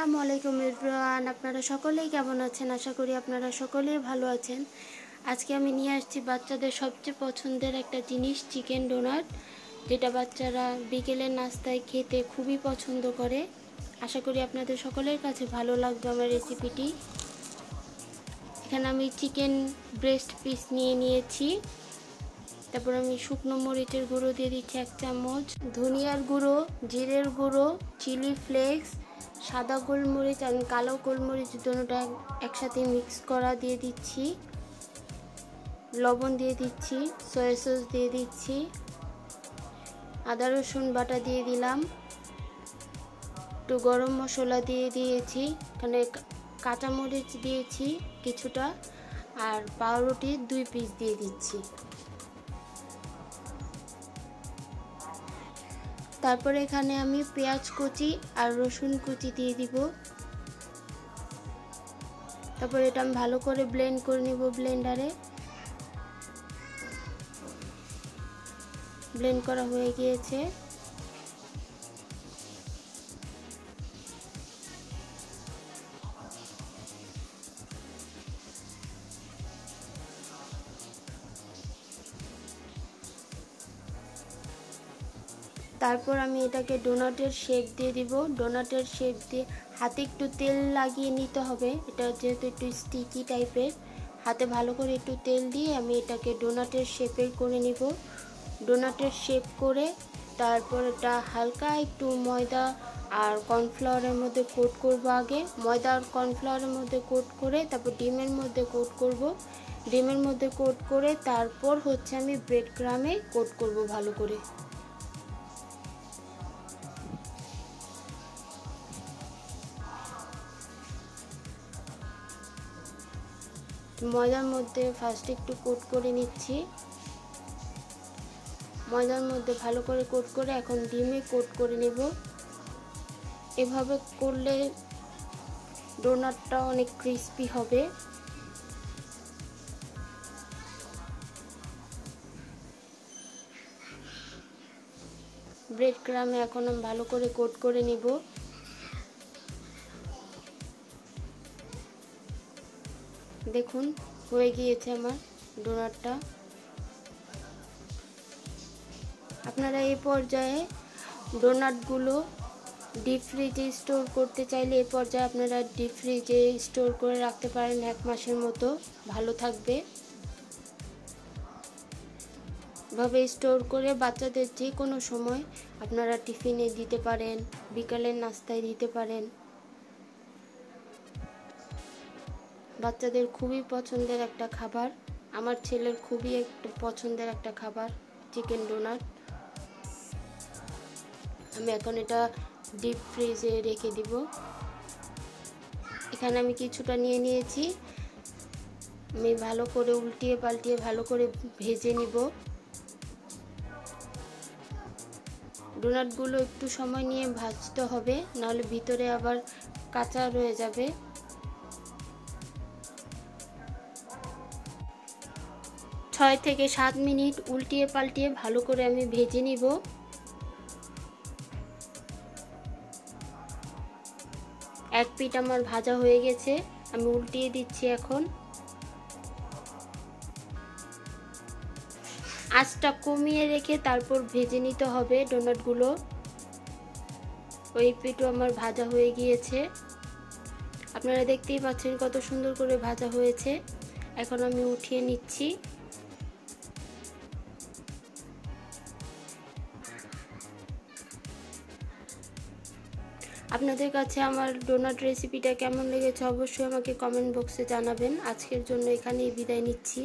আসসালামু আলাইকুম এভরিওয়ান, আপনারা সকলেই কেমন আছেন? আশা করি আপনারা সকলেই ভালো আছেন। আজকে আমি নিয়ে আসছি বাচ্চাদের সবচেয়ে পছন্দের একটা জিনিস, চিকেন ডোনাট, যেটা বাচ্চারা বিকেলের নাস্তায় খেতে খুবই পছন্দ করে। আশা করি আপনাদের সকলের কাছে ভালো লাগবে আমার রেসিপিটি। এখানে আমি চিকেন ব্রেস্ট পিস নিয়েছি। তারপর আমি শুকনো মরিচের গুঁড়ো দিয়ে দিচ্ছি 1 চামচ, ধনিয়ার গুঁড়ো, জিরের গুঁড়ো, চিলি ফ্লেক্স, সাদা গোলমরিচ আর কালো গোলমরিচ দুটোটা একসাথে মিক্স করা দিয়ে দিচ্ছি, লবণ দিয়ে দিচ্ছি, সয়া সস দিয়ে দিচ্ছি, আদা রসুন বাটা দিয়ে দিলাম, একটু গরম মশলা দিয়ে দিয়েছি, এখানে কাঁচামরিচ দিয়েছি কিছুটা, আর পাউরুটি 2 পিস দিয়ে দিচ্ছি। তারপরে এখানে আমি পেঁয়াজ কুচি আর রসুন কুচি দিয়ে দিব। তারপর এটা আমি ভালো করে ব্লেন্ড করে নিব ব্লেন্ডারে। ব্লেন্ড করা হয়ে গিয়েছে। তারপর আমি এটাকে ডোনাটের শেপ দিয়ে দিব। ডোনাটের শেপ দিয়ে হাতে একটু তেল লাগিয়ে নিতে হবে, এটা যেহেতু একটু স্টিকি টাইপের। হাতে ভালো করে একটু তেল দিয়ে আমি এটাকে ডোনাটের শেপের করে নিব। ডোনাটের শেপ করে তারপর এটা হালকা একটু ময়দা আর কর্নফ্লাওয়ারের মধ্যে কোট করব। আগে ময়দা আর কর্নফ্লাওয়ারের মধ্যে কোট করে তারপর ডিমের মধ্যে কোট করব। ডিমের মধ্যে কোট করে তারপর আমি ব্রেড ক্রামে কোট করব ভালো করে। ময়দার মধ্যে ফার্স্ট একটু কোট করে নিচ্ছি। ময়দার মধ্যে ভালো করে কোট করে এখন ডিমে কোট করে নেব। এভাবে করলে ডোনাটটা অনেক ক্রিস্পি হবে। ব্রেড ক্রামে এখন আমি ভালো করে কোট করে নেব। দেখুন হয়ে গিয়েছে আমার ডোনাটটা। আপনারা এই পর্যায়ে ডোনাটগুলো ডিপ ফ্রিজে স্টোর করতে চাইলে এই পর্যায়ে আপনারা ডিপ ফ্রিজে স্টোর করে রাখতে পারেন, 1 মাসের মতো ভালো থাকবে। এভাবে স্টোর করে বাচ্চাদের যে কোনো সময় আপনারা টিফিনে দিতে পারেন, বিকালের নাস্তায় দিতে পারেন। বাচ্চাদের খুবই পছন্দের একটা খাবার, আমার ছেলের খুবই একটা পছন্দের একটা খাবার চিকেন ডোনাট। আমি এখন এটা ডিপ ফ্রিজে রেখে দিব। এখানে আমি কিছুটা নিয়েছি, আমি ভালো করে উল্টিয়ে পাল্টিয়ে ভালো করে ভেজে নিব। ডোনাটগুলো একটু সময় নিয়ে ভাজতে হবে, নাহলে ভিতরে আবার কাঁচা রয়ে যাবে। 6 থেকে 7 মিনিট উল্টিয়ে পাল্টিয়ে ভালো করে আমি ভেজে নিব। এক পিঠ আমার ভাজা হয়ে গেছে, আমি উল্টিয়ে দিচ্ছি। এখন আঁচটা কমিয়ে রেখে তারপর ভেজে নিতে হবে ডোনাটগুলো। ওই পিঠও আমার ভাজা হয়ে গিয়েছে, আপনারা দেখতেই পাচ্ছেন কত সুন্দর করে ভাজা হয়েছে। এখন আমি উঠিয়ে নিচ্ছি। আপনাদের কাছে আমার ডোনাট রেসিপিটা কেমন লেগেছে অবশ্যই আমাকে কমেন্ট বক্সে জানাবেন। আজকের জন্য এখানেই বিদায় নিচ্ছি।